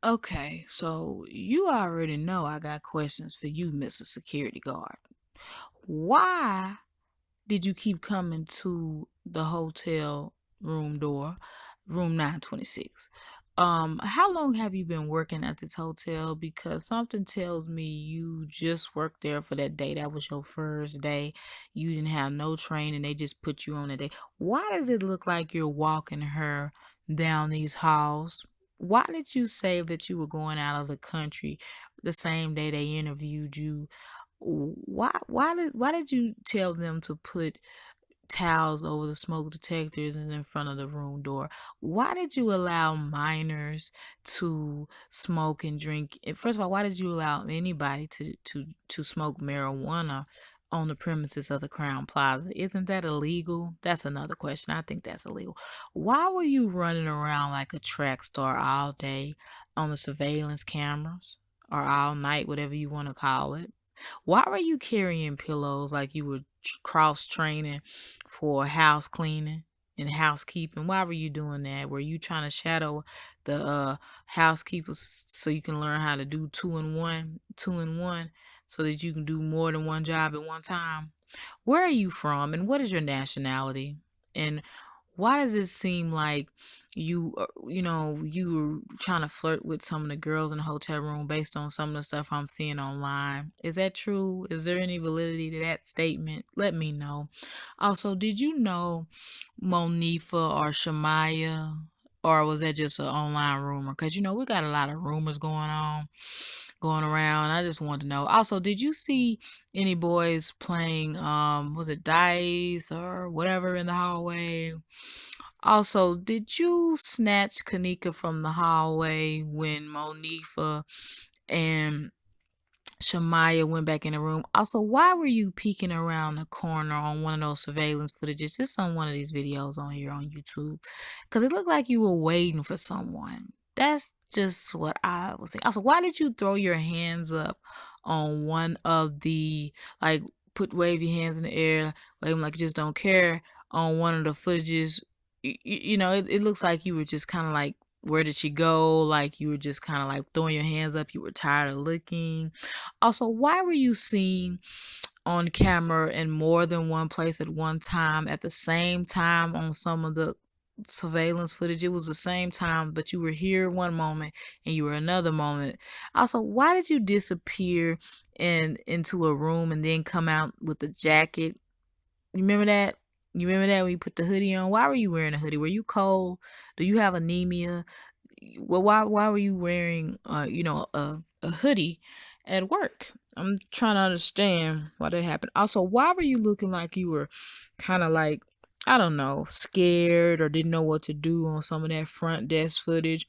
Okay, so you already know I got questions for you, Mr. Security Guard. Why did you keep coming to the hotel room door, room 926? How long have you been working at this hotel? Because something tells me you just worked there for that day. That was your first day. You didn't have no training. They just put you on a day. Why does it look like you're walking her down these halls? Why did you say that you were going out of the country the same day they interviewed you? Why did you tell them to put towels over the smoke detectors and in front of the room door? Why did you allow minors to smoke and drink? First of all, why did you allow anybody to smoke marijuana on the premises of the Crown Plaza? Isn't that illegal? That's another question. I think that's illegal. Why were you running around like a track star all day on the surveillance cameras or all night, whatever you want to call it? Why were you carrying pillows like you were cross training for house cleaning and housekeeping? Why were you doing that? Were you trying to shadow the housekeepers so you can learn how to do two and one, so that you can do more than one job at one time? Where are you from and what is your nationality? And why does it seem like you were trying to flirt with some of the girls in the hotel room based on some of the stuff I'm seeing online? Is that true? Is there any validity to that statement? Let me know. Also, did you know Monifa or Shamaya? Or was that just an online rumor? Because we got a lot of rumors going around. I just wanted to know. Also, did you see any boys playing was it dice or whatever in the hallway? Also, did you snatch Kanika from the hallway when Monifa and Shamaya went back in the room? Also, why were you peeking around the corner on one of those surveillance footages? It's on one of these videos on here on YouTube. Because it looked like you were waiting for someone. That's just what I was saying. Also, why did you throw your hands up on one of the, like, wave your hands in the air, wave them like you just don't care on one of the footages? It looks like you were just kind of like, where did she go? Like you were just kind of like throwing your hands up. You were tired of looking. Also, why were you seen on camera in more than one place at one time at the same time on some of the surveillance footage? It was the same time, but you were here one moment and you were another moment. Also, why did you disappear into a room and then come out with a jacket? You remember that? You remember that when you put the hoodie on? Why were you wearing a hoodie? Were you cold? Do you have anemia? Well, why were you wearing a hoodie at work? I'm trying to understand why that happened. Also, why were you looking like you were kind of like, I don't know, scared or didn't know what to do on some of that front desk footage?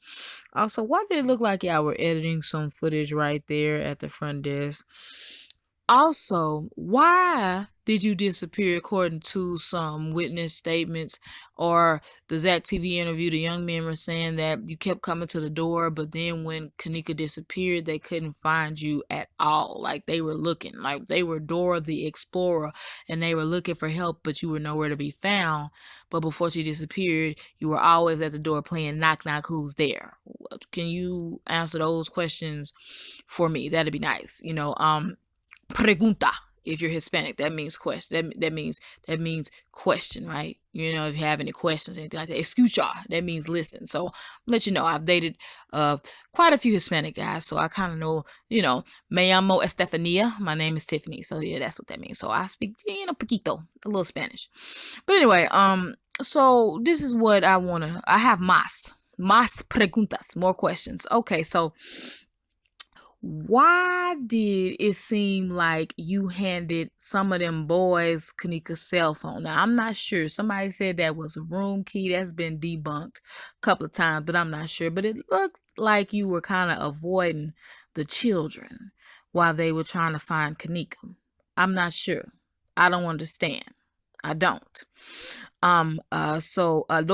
Also, why did it look like y'all were editing some footage right there at the front desk? Also, why did you disappear according to some witness statements or the Zach TV interview? The young men were saying that you kept coming to the door, but then when Kanika disappeared, they couldn't find you at all. Like they were looking, like they were Dora the Explorer and they were looking for help, but you were nowhere to be found. But before she disappeared, you were always at the door playing knock knock, who's there? Can you answer those questions for me? That'd be nice. Pregunta. If you're Hispanic, that means question. That means question, right? If you have any questions or anything like that, escucha, that means listen. So let you know, I've dated quite a few Hispanic guys, so I kind of know. Me llamo Estefania. My name is Tiffany. So yeah, that's what that means. So I speak, poquito, a little Spanish. But anyway, so this is what I have más preguntas, more questions. Okay, so why did it seem like you handed some of them boys Kanika's cell phone? Now, I'm not sure. Somebody said that was a room key. That's been debunked a couple of times, but I'm not sure. But it looked like you were kind of avoiding the children while they were trying to find Kanika. I'm not sure. I don't understand. I don't. Lo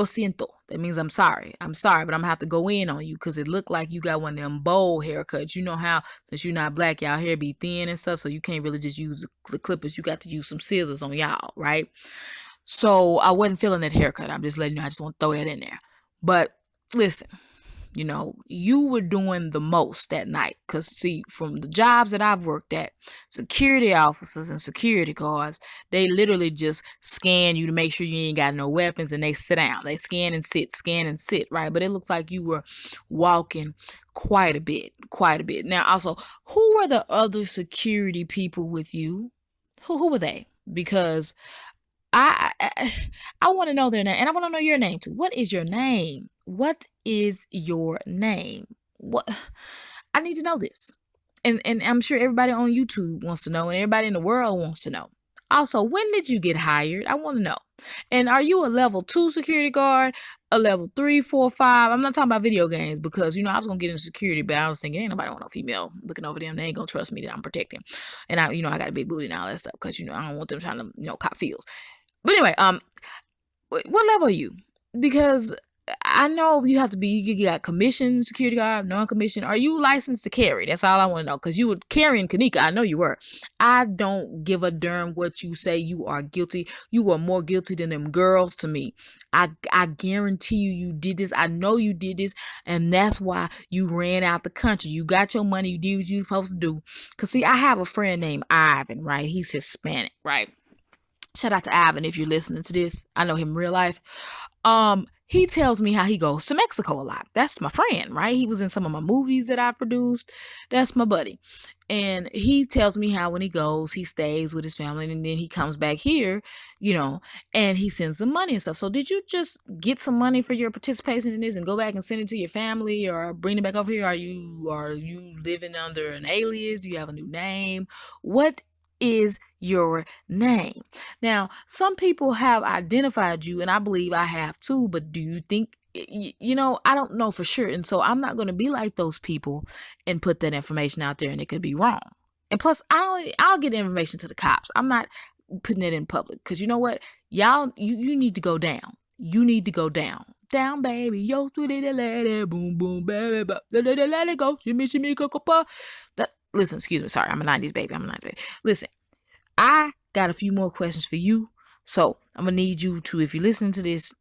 siento. That means I'm sorry. I'm sorry, but I'm gonna have to go in on you because it looked like you got one of them bowl haircuts. You know how, since you're not black, y'all hair be thin and stuff, so you can't really just use the clippers. You got to use some scissors on y'all, right? So I wasn't feeling that haircut. I'm just letting you know. I just want to throw that in there. But listen, you were doing the most that night. Because, see, from the jobs that I've worked at, security officers and security guards, they literally just scan you to make sure you ain't got no weapons, and they sit down. They scan and sit, right? But it looks like you were walking quite a bit, quite a bit. Now, also, who were the other security people with you? Who were they? Because I I, I want to know their name, and I want to know your name too. What is your name? What is your name? What I need to know this. And I'm sure everybody on YouTube wants to know, and everybody in the world wants to know. Also, when did you get hired? I want to know. And are you a level 2 security guard, a level 3, 4, 5? I'm not talking about video games, because I was gonna get into security, but I was thinking ain't nobody want no female looking over them. They ain't gonna trust me that I'm protecting. And I got a big booty and all that stuff, because I don't want them trying to cop feels. But anyway, what level are you? Because I know you have to be. You got commissioned security guard, non-commissioned. Are you licensed to carry? That's all I want to know. Because you were carrying Kanika. I know you were. I don't give a darn what you say. You are guilty. You are more guilty than them girls to me. I guarantee you did this. I know you did this, and that's why you ran out the country. You got your money. You did what you were supposed to do. Because, see, I have a friend named Ivan, right? He's Hispanic, right? Shout out to Ivan if you're listening to this. I know him in real life. He tells me how he goes to Mexico a lot. That's my friend, right? He was in some of my movies that I produced. That's my buddy. And he tells me how when he goes, he stays with his family, and then he comes back here, and he sends some money and stuff. So did you just get some money for your participation in this and go back and send it to your family, or bring it back over here? Are you living under an alias? Do you have a new name? What is your name? Now, some people have identified you, and I believe I have too, but do you think, I don't know for sure. And so I'm not going to be like those people and put that information out there, and it could be wrong. And plus, I'll get information to the cops. I'm not putting it in public, because you know what? Y'all, you need to go down. You need to go down. Down, baby. Yo, sweetie, let it boom, boom, baby. Let it go. Shimmy, cocoa. Listen, excuse me. Sorry, I'm a 90s baby. Listen, I got a few more questions for you. So I'm going to need you to, if you're listening to this,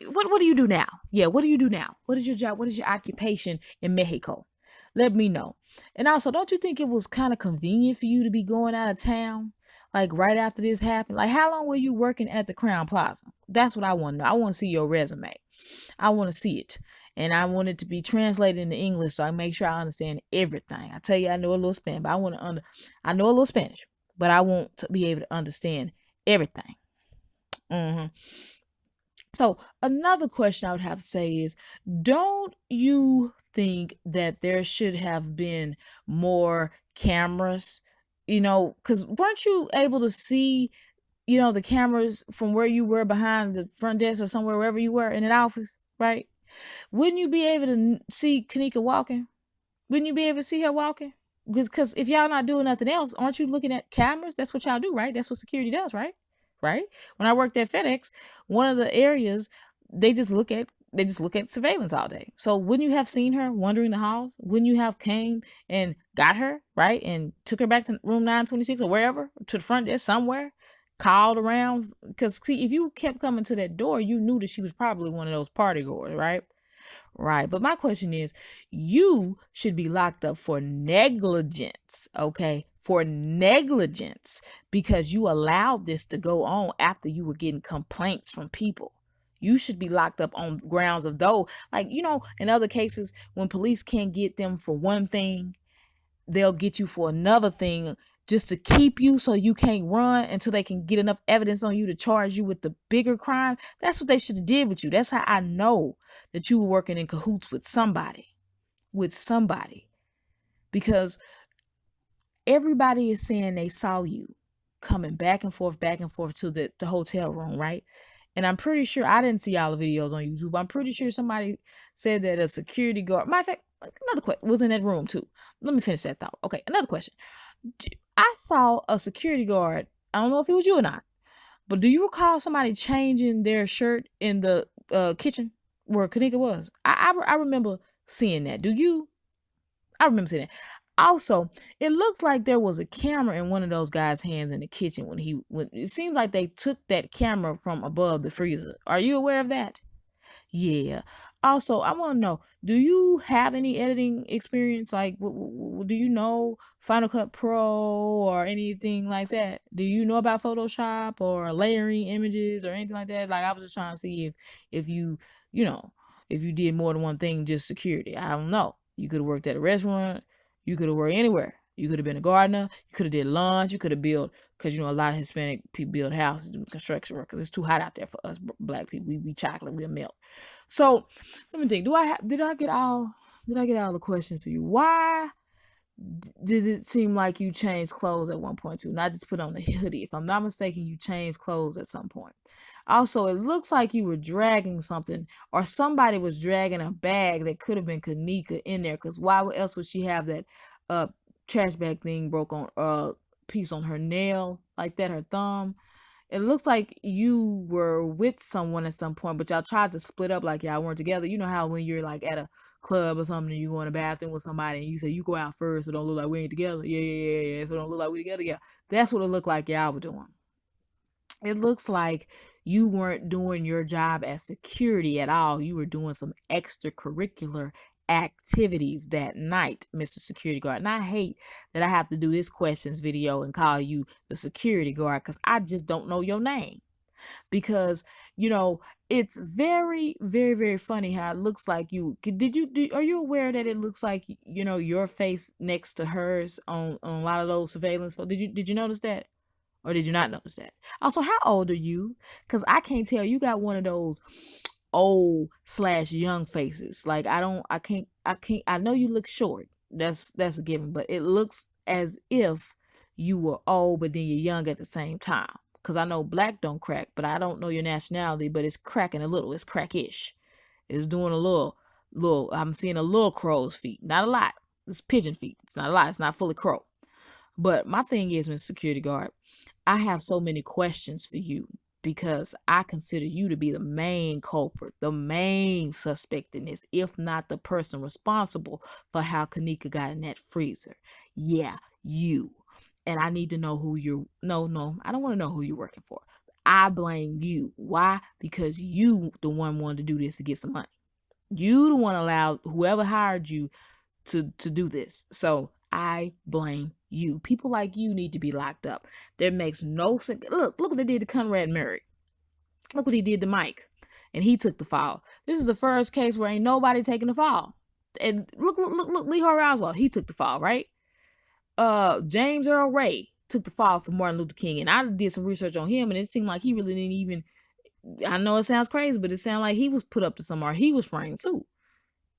what do you do now? Yeah, what do you do now? What is your job? What is your occupation in Mexico? Let me know. And also, don't you think it was kind of convenient for you to be going out of town, like right after this happened? Like, how long were you working at the Crown Plaza? That's what I want to know. I want to see your resume. I want to see it. And I want it to be translated into English, so I make sure I understand everything. I tell you, I know a little Spanish, but I know a little Spanish, but I want to be able to understand everything. So another question I would have to say is, don't you think that there should have been more cameras? Because weren't you able to see, the cameras from where you were behind the front desk or somewhere, wherever you were in an office, right? Wouldn't you be able to see Kanika walking? Wouldn't you be able to see her walking? Because if y'all not doing nothing else, aren't you looking at cameras? That's what y'all do, right? That's what security does, right? Right? When I worked at FedEx, one of the areas, they just look at surveillance all day. So wouldn't you have seen her wandering the halls? Wouldn't you have came and got her, right? And took her back to room 926 or wherever, to the front desk somewhere, called around? Because see, if you kept coming to that door, you knew that she was probably one of those party goers, right? Right. But my question is, you should be locked up for negligence, okay? For negligence, because you allowed this to go on after you were getting complaints from people. You should be locked up on grounds of those. Like, in other cases, when police can't get them for one thing, they'll get you for another thing, just to keep you so you can't run until they can get enough evidence on you to charge you with the bigger crime. That's what they should have did with you. That's how I know that you were working in cahoots with somebody. Because everybody is saying they saw you coming back and forth to the hotel room, right? And I'm pretty sure, I didn't see all the videos on YouTube. I'm pretty sure somebody said that a security guard, matter of fact, another question, was in that room too. Let me finish that thought. Okay, another question. I saw a security guard. I don't know if it was you or not, but do you recall somebody changing their shirt in the kitchen where Kanika was? I remember seeing that. Do you? I remember seeing that. Also, it looks like there was a camera in one of those guys' hands in the kitchen when it seems like they took that camera from above the freezer. Are you aware of that? Yeah. Also, I want to know, do you have any editing experience? Like, do you know Final Cut Pro or anything like that? Do you know about Photoshop or layering images or anything like that? Like, I was just trying to see if you, you know, if you did more than one thing, just security. I don't know. You could have worked at a restaurant. You could have worked anywhere. You could have been a gardener. You could have did lunch. You could have built, because a lot of Hispanic people build houses with construction workers. It's too hot out there for us black people. We chocolate. We'll melt. So let me think. Did I get all the questions for you? Why did it seem like you changed clothes at one point too? Not just put on the hoodie. If I'm not mistaken, you changed clothes at some point. Also, it looks like you were dragging something, or somebody was dragging a bag that could have been Kanika in there. Because why else would she have that uh trash bag thing broke on piece on her nail like that, her thumb? It looks like you were with someone at some point, but y'all tried to split up like y'all weren't together. You know how when you're like at a club or something and you go in the bathroom with somebody and you say you go out first so don't look like we ain't together. Yeah. So don't look like we together. Yeah. That's what it looked like y'all were doing. It looks like you weren't doing your job as security at all. You were doing some extracurricular activities that night, Mr. Security Guard. And I hate that I have to do this questions video and call you the security guard because I just don't know your name. Because it's very, very, very funny how it looks like you are you aware that it looks like your face next to hers on a lot of those surveillance photos? Did you notice that? Or did you not notice that? Also, how old are you? Because I can't tell. You got one of those old/young faces. Like I know you look short. That's a given. But it looks as if you were old, but then you're young at the same time. Because I know black don't crack, but I don't know your nationality, but it's cracking a little. It's crackish. It's doing a little. I'm seeing a little crow's feet. Not a lot. It's pigeon feet. It's not a lot. It's not fully crow. But my thing is, Mr. Security Guard, I have so many questions for you because I consider you to be the main culprit, the main suspect in this, if not the person responsible for how Kanika got in that freezer. Yeah, you. And I need to know who you're. No, I don't want to know who you're working for. I blame you. Why? Because you the one wanted to do this to get some money. You the one allowed whoever hired you to do this. So I blame you. People like you need to be locked up. That makes no sense. Look what they did to Conrad Murray. Look what he did to Mike. And he took the fall. This is the first case where ain't nobody taking the fall. And look, Lee Harvey Oswald, he took the fall, right? James Earl Ray took the fall for Martin Luther King. And I did some research on him, and it seemed like he really didn't even, I know it sounds crazy, but it sounded like he was put up to somewhere. He was framed too.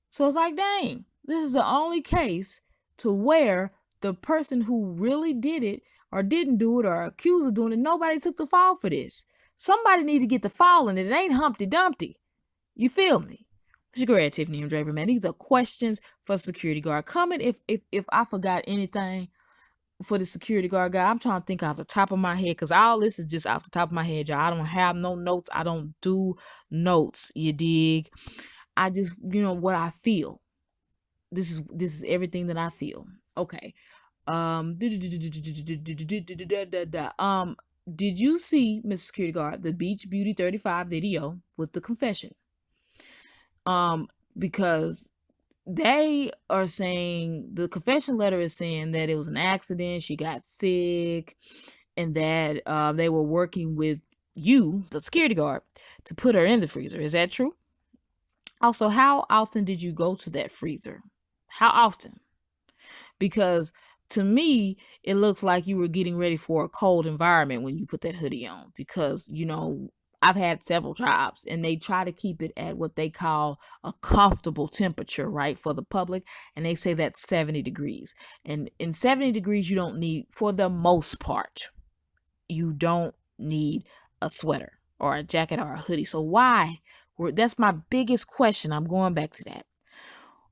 So it's like, dang, this is the only case to where the person who really did it or didn't do it or accused of doing it, nobody took the fall for this. Somebody need to get the fall in it. It ain't Humpty Dumpty. You feel me? It's your girl, Tiffany and Draper, man. These are questions for security guard. Comment if I forgot anything for the security guard guy. I'm trying to think off the top of my head because all this is just off the top of my head, y'all. I don't have no notes. I don't do notes, you dig? I just, what I feel. This is everything that I feel. Okay. Did you see, Mr. Security Guard, the Beach Beauty 35 video with the confession? Because they are saying, the confession letter is saying that it was an accident, she got sick, and that they were working with you, the security guard, to put her in the freezer. Is that true? Also, how often did you go to that freezer? How often? Because to me, it looks like you were getting ready for a cold environment when you put that hoodie on. Because, I've had several jobs and they try to keep it at what they call a comfortable temperature, right, for the public. And they say that's 70 degrees. And in 70 degrees, you don't need, for the most part, you don't need a sweater or a jacket or a hoodie. So why? That's my biggest question. I'm going back to that.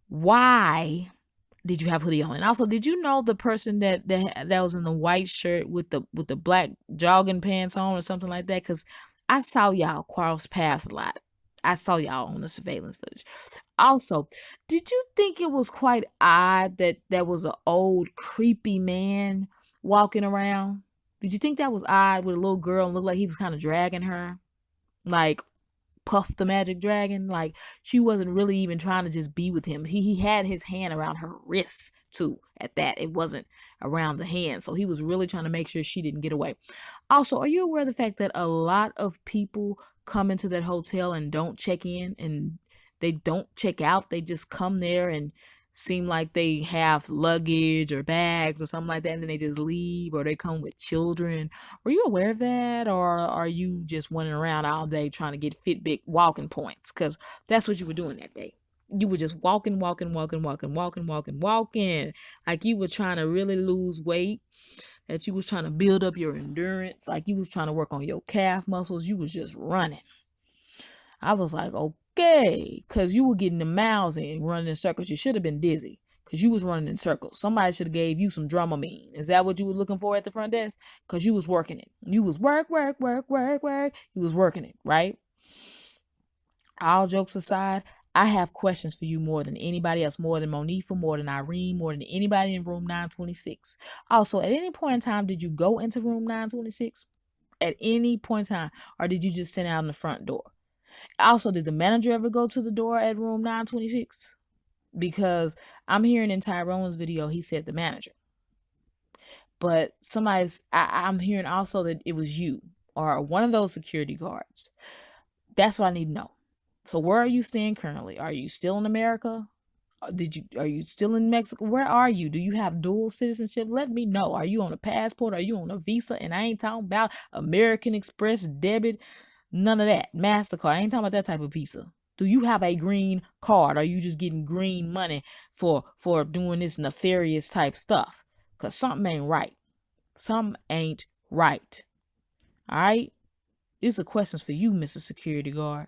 Why did you have hoodie on? And also, did you know the person that was in the white shirt with the black jogging pants on or something like that? Because I saw y'all cross paths a lot. I saw y'all on the surveillance footage. Also, did you think it was quite odd that there was an old creepy man walking around? Did you think that was odd with a little girl and looked like he was kind of dragging her? Like, Puff the Magic Dragon. Like, she wasn't really even trying to just be with him. He had his hand around her wrist too. At that, it wasn't around the hand, so he was really trying to make sure she didn't get away. Also, are you aware of the fact that a lot of people come into that hotel and don't check in and they don't check out? They just come there and seem like they have luggage or bags or something like that, and then they just leave, or they come with children. Were you aware of that, or are you just running around all day trying to get Fitbit walking points? Because that's what you were doing that day. You were just walking, walking, walking, walking, walking, walking, walking. Like you were trying to really lose weight, that you was trying to build up your endurance, like you was trying to work on your calf muscles. You was just running. I was like, okay, because you were getting the miles in, running in circles. You should have been dizzy because you was running in circles. Somebody should have gave you some Dramamine. Is that what you were looking for at the front desk? Because you was working it. You was work, work, work, work, work. You was working it, right? All jokes aside, I have questions for you more than anybody else, more than Monifa, more than Irene, more than anybody in room 926. Also, at any point in time, did you go into room 926? At any point in time, or did you just sit out in the front door? Also, did the manager ever go to the door at room 926? Because I'm hearing in Tyrone's video, he said the manager. But I'm hearing also that it was you or one of those security guards. That's what I need to know. So where are you staying currently? Are you still in America? Are you still in Mexico? Where are you? Do you have dual citizenship? Let me know. Are you on a passport? Are you on a visa? And I ain't talking about American Express debit. None of that. MasterCard. I ain't talking about that type of visa. Do you have a green card? Are you just getting green money for doing this nefarious type stuff? Because something ain't right. Something ain't right. All right? These are questions for you, Mr. Security Guard.